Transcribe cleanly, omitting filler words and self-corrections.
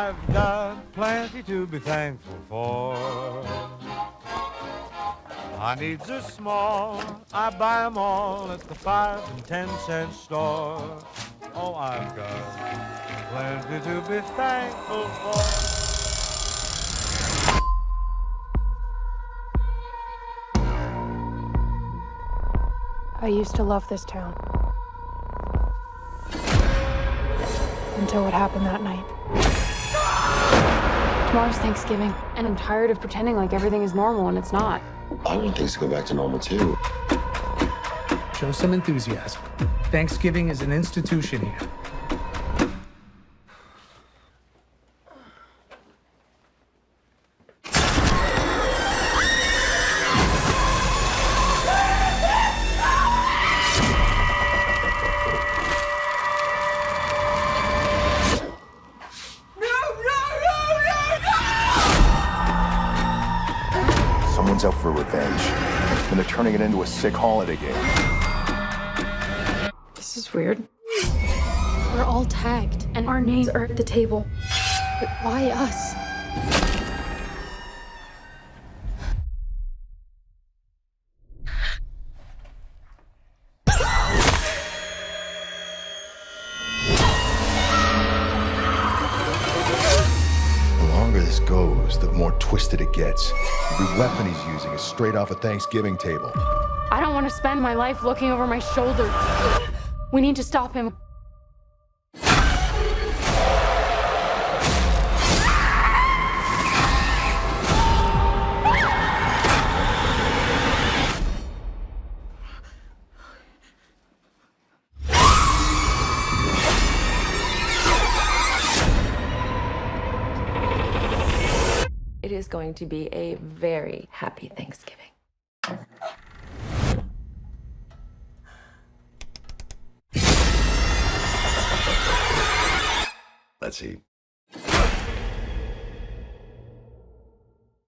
I've got plenty to be thankful for. My needs are small, I buy 'em all at the 5 and 10 cent store. Oh, I've got plenty to be thankful for. I used to love this town. Until what happened that night. Tomorrow's Thanksgiving, and I'm tired of pretending like everything is normal when it's not. I want things to go back to normal, too. Show some enthusiasm. Thanksgiving is an institution here. Someone's out for revenge, and they're turning it into a sick holiday game. This is weird. We're all tagged, and our names are at the table. But why us? The longer this goes, the more twisted it gets. Every weapon he's using is straight off a Thanksgiving table. I don't want to spend my life looking over my shoulder. We need to stop him. It is going to be a very happy Thanksgiving. Let's see.